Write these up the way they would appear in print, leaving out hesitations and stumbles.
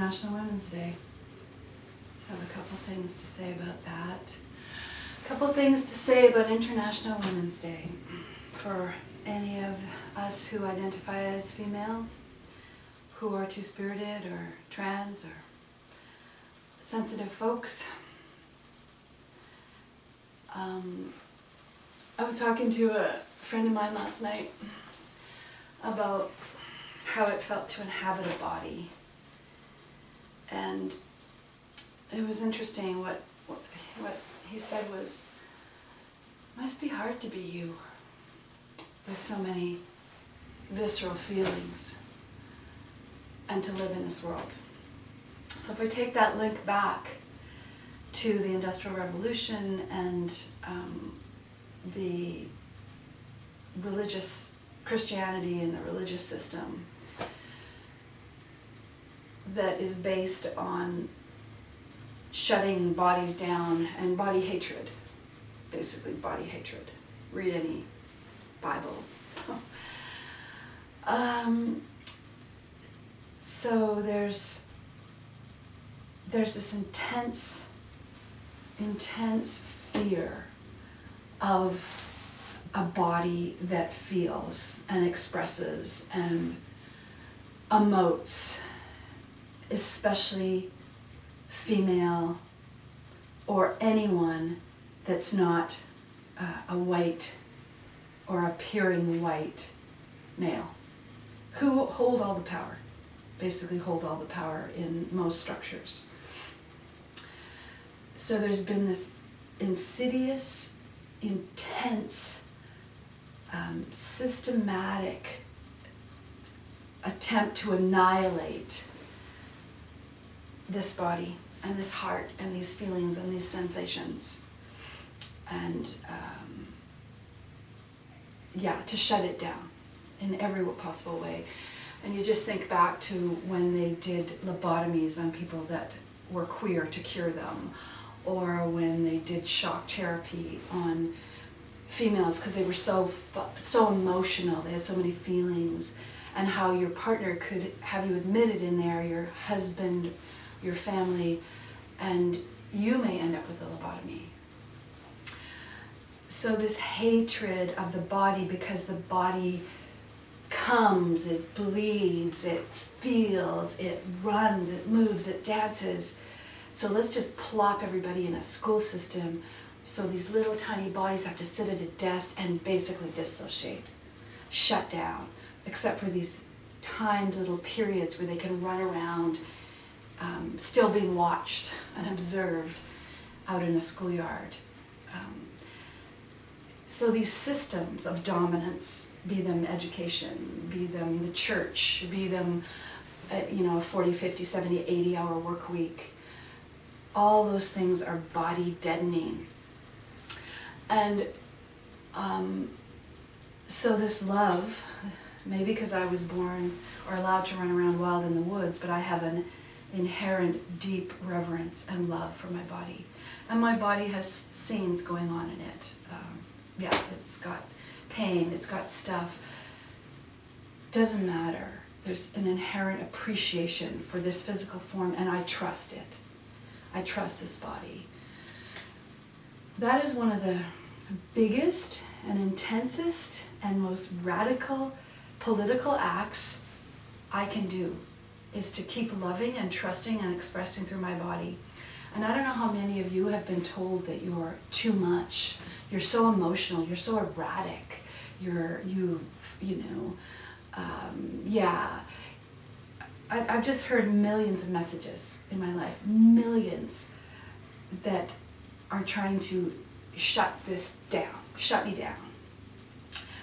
International Women's Day. Just have a couple things to say about that. A couple things to say about International Women's Day. For any of us who identify as female, who are two-spirited or trans or sensitive folks. I was talking to a friend of mine last night about how it felt to inhabit a body. And it was interesting what he said was, must be hard to be you with so many visceral feelings and to live in this world. So if I take that link back to the Industrial Revolution and the religious Christianity and the religious system that is based on shutting bodies down and body hatred, basically body hatred. Read any Bible. So there's this intense fear of a body that feels and expresses and emotes, especially female or anyone that's not a white or appearing white male, who hold all the power, basically hold all the power in most structures. So there's been this insidious, intense, systematic attempt to annihilate this body and this heart and these feelings and these sensations. And to shut it down in every possible way. And you just think back to when they did lobotomies on people that were queer to cure them, or when they did shock therapy on females because they were so emotional, they had so many feelings, and how your partner could have you admitted in there, your husband, your family, and you may end up with a lobotomy. So this hatred of the body, because the body comes, it bleeds, it feels, it runs, it moves, it dances. So let's just plop everybody in a school system so these little tiny bodies have to sit at a desk and basically dissociate, shut down, except for these timed little periods where they can run around, still being watched and observed out in a schoolyard. So these systems of dominance, be them education, be them the church, be them a 40, 50, 70, 80-hour work week, all those things are body deadening. And so this love, maybe because I was born or allowed to run around wild in the woods, but I have an inherent deep reverence and love for my body. And my body has scenes going on in it. It's got pain, it's got stuff. Doesn't matter. There's an inherent appreciation for this physical form, and I trust it. I trust this body. That is one of the biggest and intensest and most radical political acts I can do, is to keep loving and trusting and expressing through my body. And I don't know how many of you have been told that you're too much, you're so emotional, you're so erratic, I've just heard millions of messages in my life, millions, that are trying to shut this down, shut me down,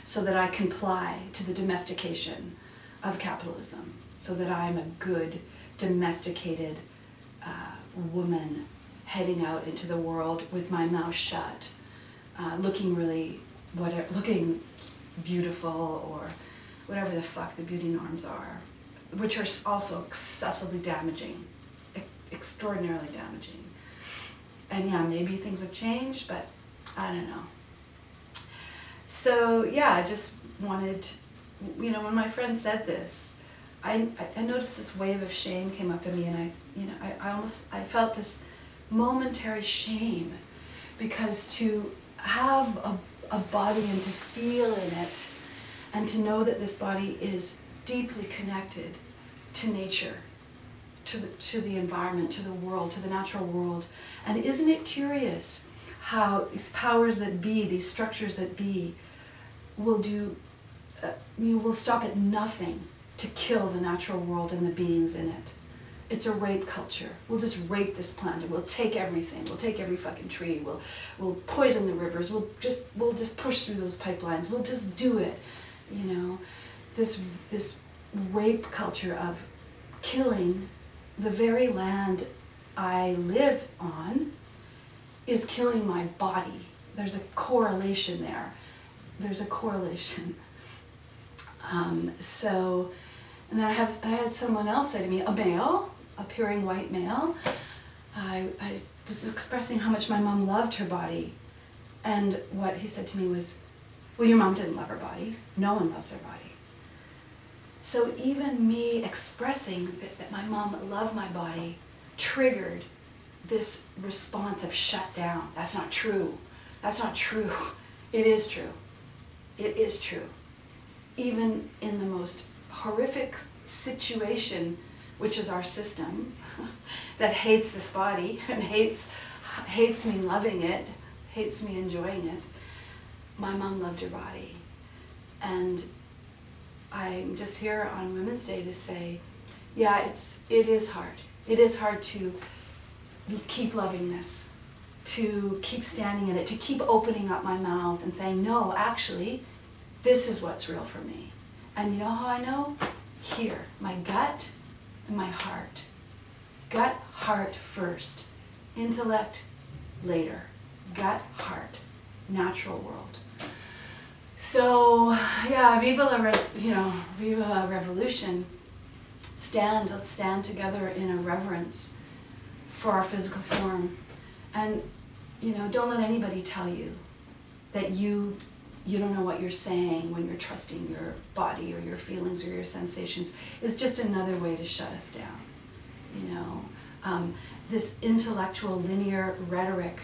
so that I comply to the domestication of capitalism, so that I'm a good, domesticated woman heading out into the world with my mouth shut, looking beautiful, or whatever the fuck the beauty norms are, which are also excessively damaging, extraordinarily damaging. And maybe things have changed, but I don't know. So I just wanted, when my friend said this, I noticed this wave of shame came up in me, and I felt this momentary shame, because to have a body and to feel in it, and to know that this body is deeply connected to nature, to the environment, to the world, to the natural world. And isn't it curious how these powers that be, these structures that be, will will stop at nothing to kill the natural world and the beings in it. It's a rape culture. We'll just rape this planet. We'll take everything. We'll take every fucking tree. We'll poison the rivers. We'll just push through those pipelines. We'll just do it. You know, this rape culture of killing the very land I live on is killing my body. There's a correlation there. There's a correlation. And then I had someone else say to me, a male, appearing white male, I was expressing how much my mom loved her body. And what he said to me was, well, your mom didn't love her body. No one loves their body. So even me expressing that my mom loved my body triggered this response of shut down. That's not true. That's not true. It is true. It is true. Even in the most horrific situation, which is our system, that hates this body and hates me loving it, hates me enjoying it, my mom loved her body. And I'm just here on Women's Day to say, yeah, it is hard. It is hard to keep loving this, to keep standing in it, to keep opening up my mouth and saying, no, actually, this is what's real for me. And you know how I know? Here, my gut and my heart. Gut, heart first. Intellect later. Gut, heart. Natural world. So, yeah, viva la revolution. Let's stand together in a reverence for our physical form. And, don't let anybody tell you that you don't know what you're saying when you're trusting your body or your feelings or your sensations. It's just another way to shut us down. This intellectual linear rhetoric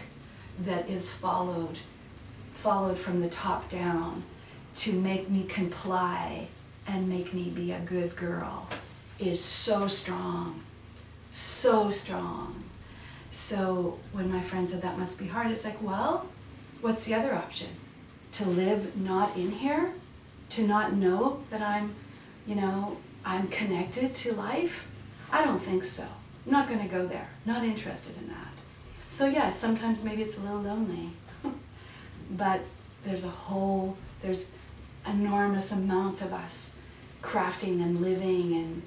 that is followed from the top down to make me comply and make me be a good girl is so strong, so strong. So when my friend said that must be hard, it's like, well, what's the other option? To live not in here? To not know that I'm connected to life? I don't think so. I'm not going to go there. Not interested in that. So yeah, sometimes maybe it's a little lonely. But there's enormous amounts of us crafting and living and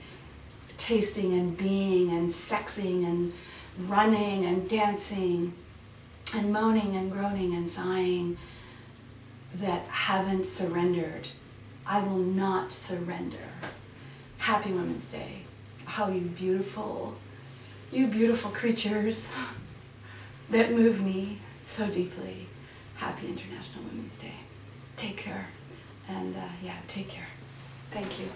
tasting and being and sexing and running and dancing and moaning and groaning and sighing that haven't surrendered. I will not surrender. Happy Women's Day. How you beautiful creatures that move me so deeply. Happy International Women's Day. Take care. And take care. Thank you.